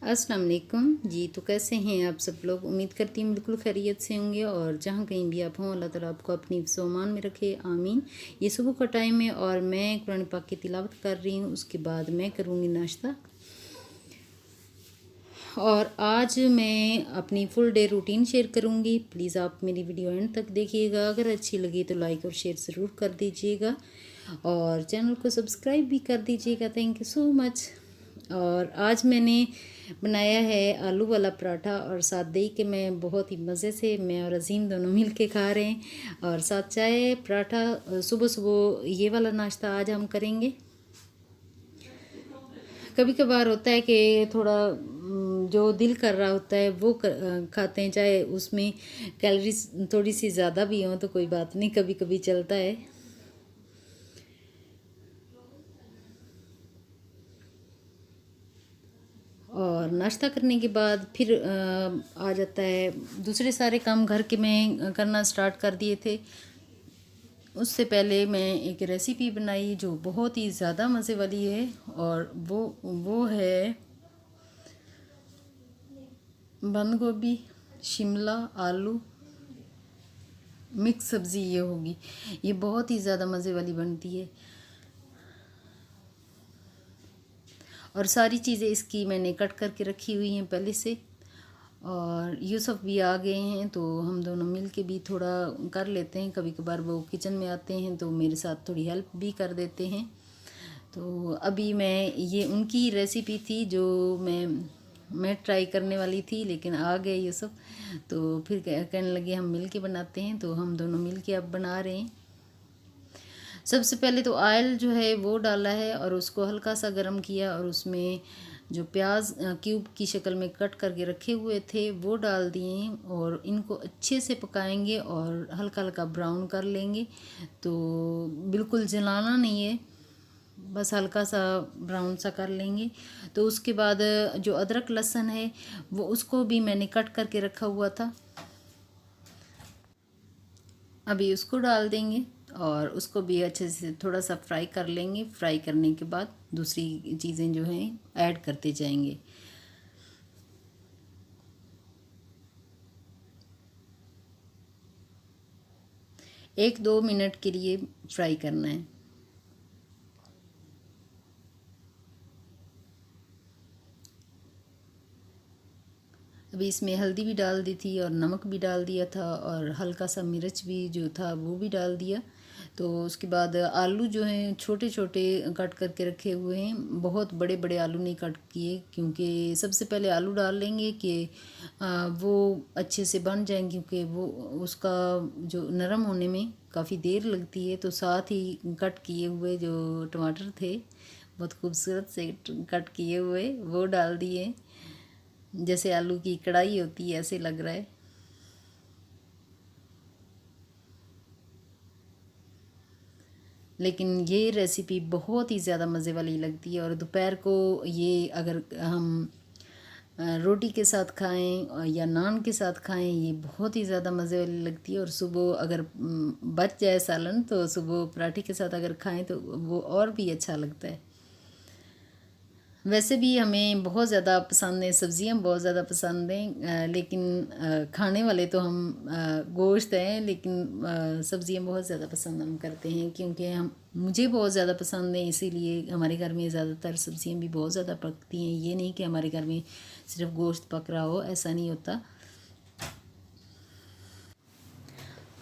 अस्सलाम वालेकुम जी। तो कैसे हैं आप सब लोग? उम्मीद करती हूँ बिल्कुल खैरियत से होंगे और जहाँ कहीं भी आप हों अल्लाह ताला आपको अपनी हिफ्ज़-ओ-अमान में रखे, आमीन। ये सुबह का टाइम है और मैं कुरान पाक की तिलावत कर रही हूँ। उसके बाद मैं करूँगी नाश्ता। और आज मैं अपनी फुल डे रूटीन शेयर करूँगी। प्लीज़ आप मेरी वीडियो एंड तक देखिएगा। अगर अच्छी लगी तो लाइक और शेयर ज़रूर कर दीजिएगा और चैनल को सब्सक्राइब भी कर दीजिएगा। Thank you so much. और आज मैंने बनाया है आलू वाला पराठा और साथ दही के मैं बहुत ही मज़े से मैं और अजीम दोनों मिल के खा रहे हैं और साथ चाय पराठा। सुबह सुबह ये वाला नाश्ता आज हम करेंगे। कभी कभार होता है कि थोड़ा जो दिल कर रहा होता है वो खाते हैं, चाहे उसमें कैलोरीज थोड़ी सी ज़्यादा भी हों तो कोई बात नहीं, कभी कभी चलता है। और नाश्ता करने के बाद फिर आ जाता है दूसरे सारे काम घर के मैं करना स्टार्ट कर दिए थे। उससे पहले मैं एक रेसिपी बनाई जो बहुत ही ज़्यादा मज़े वाली है और वो है बंद गोभी शिमला आलू मिक्स सब्ज़ी। ये होगी, ये बहुत ही ज़्यादा मज़े वाली बनती है और सारी चीज़ें इसकी मैंने कट करके रखी हुई हैं पहले से। और यूसुफ भी आ गए हैं तो हम दोनों मिल के भी थोड़ा कर लेते हैं। कभी कभार वो किचन में आते हैं तो मेरे साथ थोड़ी हेल्प भी कर देते हैं। तो अभी मैं ये उनकी रेसिपी थी जो मैं ट्राई करने वाली थी, लेकिन आ गए यूसुफ तो फिर कहने लगे हम मिल के बनाते हैं। तो हम दोनों मिल के अब बना रहे हैं। सबसे पहले तो ऑयल जो है वो डाला है और उसको हल्का सा गर्म किया और उसमें जो प्याज क्यूब की शक्ल में कट करके रखे हुए थे वो डाल दिए और इनको अच्छे से पकाएंगे और हल्का हल्का ब्राउन कर लेंगे। तो बिल्कुल जलाना नहीं है, बस हल्का सा ब्राउन सा कर लेंगे। तो उसके बाद जो अदरक लहसुन है वो उसको भी मैंने कट करके रखा हुआ था, अभी उसको डाल देंगे और उसको भी अच्छे से थोड़ा सा फ्राई कर लेंगे। फ्राई करने के बाद दूसरी चीज़ें जो हैं ऐड करते जाएंगे। एक दो मिनट के लिए फ्राई करना है। अभी इसमें हल्दी भी डाल दी थी और नमक भी डाल दिया था और हल्का सा मिर्च भी जो था वो भी डाल दिया। तो उसके बाद आलू जो हैं छोटे छोटे कट करके रखे हुए हैं, बहुत बड़े बड़े आलू नहीं कट किए क्योंकि सबसे पहले आलू डाल लेंगे कि वो अच्छे से बन जाएंगे, क्योंकि वो उसका जो नरम होने में काफ़ी देर लगती है। तो साथ ही कट किए हुए जो टमाटर थे बहुत खूबसूरत से कट किए हुए वो डाल दिए, जैसे आलू की कढ़ाई होती है ऐसे लग रहा है। लेकिन ये रेसिपी बहुत ही ज़्यादा मज़े वाली लगती है और दोपहर को ये अगर हम रोटी के साथ खाएं या नान के साथ खाएं ये बहुत ही ज़्यादा मज़े वाली लगती है। और सुबह अगर बच जाए सालन तो सुबह पराठे के साथ अगर खाएं तो वो और भी अच्छा लगता है। वैसे भी हमें बहुत ज़्यादा पसंद है, सब्ज़ियाँ बहुत ज़्यादा पसंद हैं, लेकिन खाने वाले तो हम गोश्त हैं, लेकिन सब्ज़ियाँ बहुत ज़्यादा पसंद हम करते हैं क्योंकि हम मुझे बहुत ज़्यादा पसंद है, इसीलिए हमारे घर में ज़्यादातर सब्ज़ियाँ भी बहुत ज़्यादा पकती हैं। ये नहीं कि हमारे घर में सिर्फ गोश्त पक रहा हो, ऐसा नहीं होता।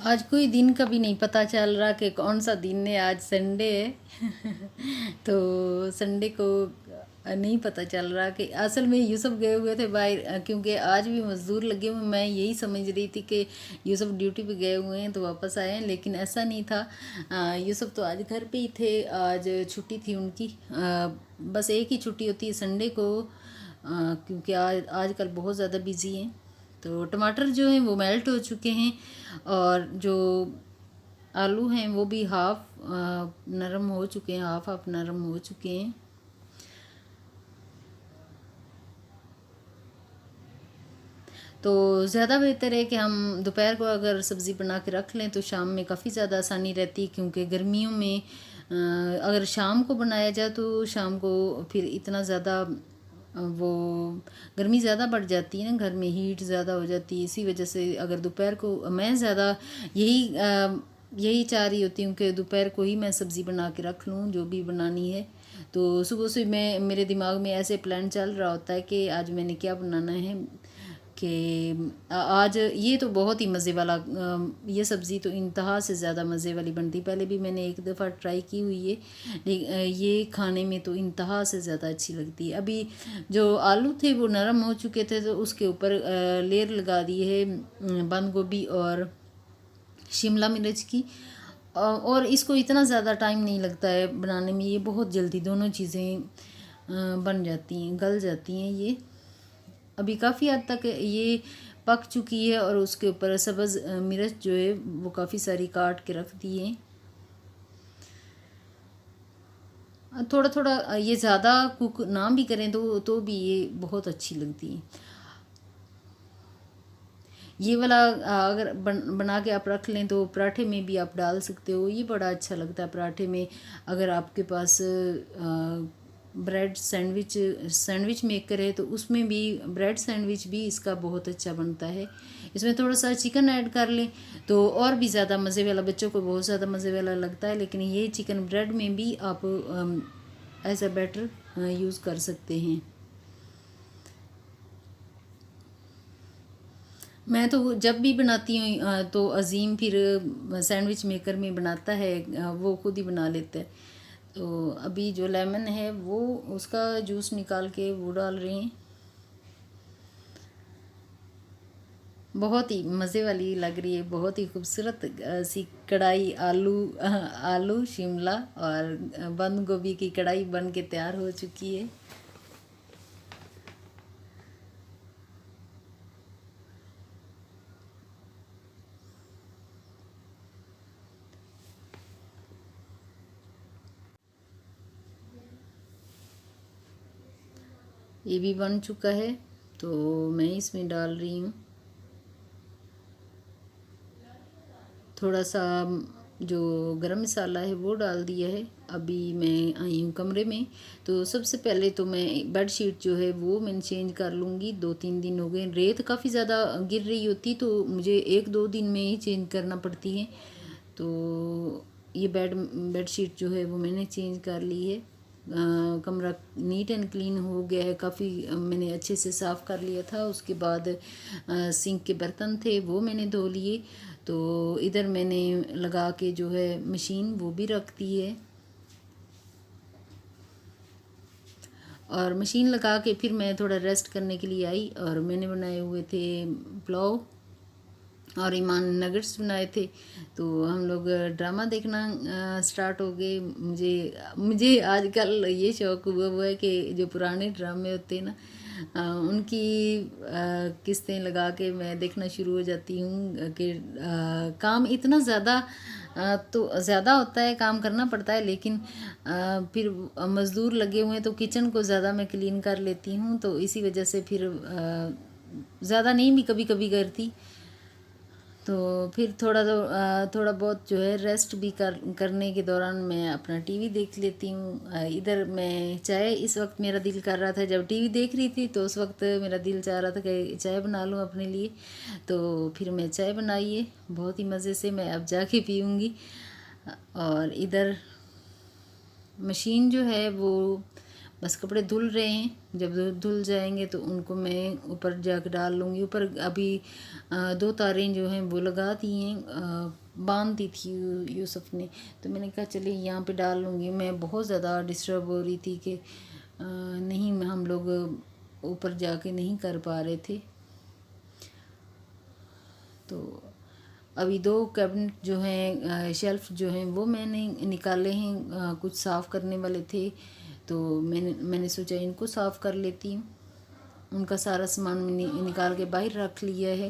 आज कोई दिन का भी नहीं पता चल रहा कि कौन सा दिन है। आज संडे है तो संडे को नहीं पता चल रहा कि असल में यूसुफ गए हुए थे बाहर, क्योंकि आज भी मज़दूर लगे हुए। मैं यही समझ रही थी कि यूसुफ ड्यूटी पे गए हुए हैं तो वापस आए हैं, लेकिन ऐसा नहीं था। यूसुफ तो आज घर पे ही थे, आज छुट्टी थी उनकी। बस एक ही छुट्टी होती है संडे को, क्योंकि आजकल बहुत ज़्यादा बिजी हैं। तो टमाटर जो हैं वो मेल्ट हो चुके हैं और जो आलू हैं वो भी हाफ नरम हो चुके हैं, हाफ हाफ नरम हो चुके हैं। तो ज़्यादा बेहतर है कि हम दोपहर को अगर सब्ज़ी बना के रख लें तो शाम में काफ़ी ज़्यादा आसानी रहती है, क्योंकि गर्मियों में अगर शाम को बनाया जाए तो शाम को फिर इतना ज़्यादा वो गर्मी ज़्यादा बढ़ जाती है ना, घर में हीट ज़्यादा हो जाती है। इसी वजह से अगर दोपहर को मैं ज़्यादा यही चाह रही होती हूँ कि दोपहर को ही मैं सब्ज़ी बना के रख लूँ जो भी बनानी है। तो सुबह से मेरे दिमाग में ऐसे प्लान चल रहा होता है कि आज मैंने क्या बनाना है, कि आज ये तो बहुत ही मज़े वाला, ये सब्ज़ी तो इंतहा से ज़्यादा मज़े वाली बनती। पहले भी मैंने एक दफ़ा ट्राई की हुई है, लेकिन ये खाने में तो इंतहा से ज़्यादा अच्छी लगती है। अभी जो आलू थे वो नरम हो चुके थे, तो उसके ऊपर लेयर लगा दी है बंद गोभी और शिमला मिर्च की। और इसको इतना ज़्यादा टाइम नहीं लगता है बनाने में, ये बहुत जल्दी दोनों चीज़ें बन जाती हैं, गल जाती हैं। ये अभी काफ़ी हद तक ये पक चुकी है और उसके ऊपर सब्ज़ मिर्च जो है वो काफ़ी सारी काट के रख दी है। थोड़ा थोड़ा ये ज़्यादा कुक ना भी करें तो भी ये बहुत अच्छी लगती है। ये वाला अगर बना के आप रख लें तो पराठे में भी आप डाल सकते हो, ये बड़ा अच्छा लगता है पराठे में। अगर आपके पास ब्रेड सैंडविच मेकर है तो उसमें भी ब्रेड सैंडविच भी इसका बहुत अच्छा बनता है। इसमें थोड़ा सा चिकन ऐड कर लें तो और भी ज़्यादा मज़े वाला, बच्चों को बहुत ज़्यादा मज़े वाला लगता है। लेकिन ये चिकन ब्रेड में भी आप एज अ बैटर यूज़ कर सकते हैं। मैं तो जब भी बनाती हूँ तो अज़ीम फिर सैंडविच मेकर में बनाता है, वो खुद ही बना लेता है। तो अभी जो लेमन है वो उसका जूस निकाल के वो डाल रहे हैं। बहुत ही मज़े वाली लग रही है, बहुत ही खूबसूरत सी कढ़ाई, आलू शिमला और बंद गोभी की कढ़ाई बन के तैयार हो चुकी है। ये भी बन चुका है तो मैं इसमें डाल रही हूँ थोड़ा सा जो गरम मसाला है वो डाल दिया है। अभी मैं आई हूँ कमरे में, तो सबसे पहले तो मैं बेड शीट जो है वो मैं चेंज कर लूँगी। 2-3 दिन हो गए, रेत काफ़ी ज़्यादा गिर रही होती तो मुझे 1-2 दिन में ही चेंज करना पड़ती है। तो ये बेड शीट जो है वो मैंने चेंज कर ली है। कमरा नीट एंड क्लीन हो गया है, काफ़ी मैंने अच्छे से साफ़ कर लिया था। उसके बाद सिंक के बर्तन थे वो मैंने धो लिए। तो इधर मैंने लगा के जो है मशीन वो भी रख दी है, और मशीन लगा के फिर मैं थोड़ा रेस्ट करने के लिए आई। और मैंने बनाए हुए थे पुलाव और ईमान नगेट्स बनाए थे। तो हम लोग ड्रामा देखना स्टार्ट हो गए। मुझे मुझे आजकल ये शौक़ हुआ है कि जो पुराने ड्रामे होते हैं ना, उनकी किस्तें लगा के मैं देखना शुरू हो जाती हूँ। कि काम इतना ज़्यादा तो ज़्यादा होता है, काम करना पड़ता है, लेकिन फिर मज़दूर लगे हुए हैं तो किचन को ज़्यादा मैं क्लीन कर लेती हूँ। तो इसी वजह से फिर ज़्यादा नहीं भी कभी कभी करती। तो फिर थोड़ा बहुत जो है रेस्ट भी करने के दौरान मैं अपना टीवी देख लेती हूँ। इधर मैं चाय, इस वक्त मेरा दिल कर रहा था, जब टीवी देख रही थी तो उस वक्त मेरा दिल चाह रहा था कि चाय बना लूँ अपने लिए। तो फिर मैं चाय बनाई है बहुत ही मज़े से, मैं अब जाके पीऊँगी। और इधर मशीन जो है वो बस कपड़े धुल रहे हैं, जब धुल जाएंगे तो उनको मैं ऊपर जाकर डाल लूँगी। ऊपर अभी 2 तारें जो हैं वो लगा दी हैं, बांध दी थी यूसुफ ने, तो मैंने कहा चलिए यहाँ पे डाल लूँगी। मैं बहुत ज़्यादा डिस्टर्ब हो रही थी कि नहीं, हम लोग ऊपर जाके नहीं कर पा रहे थे। तो अभी 2 कैबिनेट जो हैं, शेल्फ़ जो हैं वो मैंने निकाले हैं, कुछ साफ़ करने वाले थे तो मैंने सोचा इनको साफ़ कर लेती हूँ। उनका सारा सामान मैंने निकाल के बाहर रख लिया है।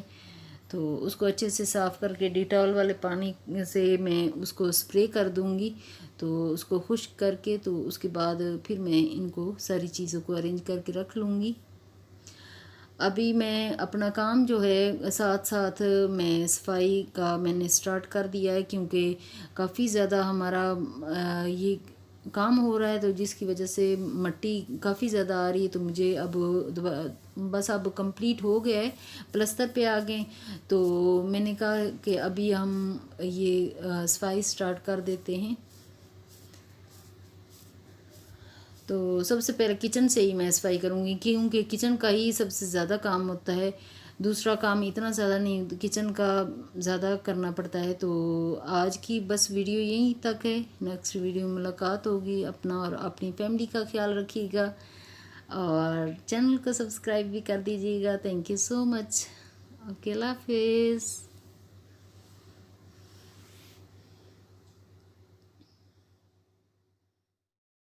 तो उसको अच्छे से साफ़ करके डिटॉल वाले पानी से मैं उसको स्प्रे कर दूँगी। तो उसको खुश्क करके तो उसके बाद फिर मैं इनको सारी चीज़ों को अरेंज करके रख लूँगी। अभी मैं अपना काम जो है साथ साथ मैं सफाई का मैंने स्टार्ट कर दिया है, क्योंकि काफ़ी ज़्यादा हमारा ये काम हो रहा है, तो जिसकी वजह से मट्टी काफ़ी ज़्यादा आ रही है। तो मुझे अब बस अब कंप्लीट हो गया है, प्लस्तर पे आ गए। तो मैंने कहा कि अभी हम ये सफाई स्टार्ट कर देते हैं। तो सबसे पहले किचन से ही मैं सफाई करूँगी, क्योंकि किचन का ही सबसे ज़्यादा काम होता है। दूसरा काम इतना ज़्यादा नहीं, किचन का ज़्यादा करना पड़ता है। तो आज की बस वीडियो यहीं तक है। नेक्स्ट वीडियो में मुलाकात होगी। अपना और अपनी फैमिली का ख्याल रखिएगा और चैनल को सब्सक्राइब भी कर दीजिएगा। Thank you so much. Okay, अल्लाह हाफिज़।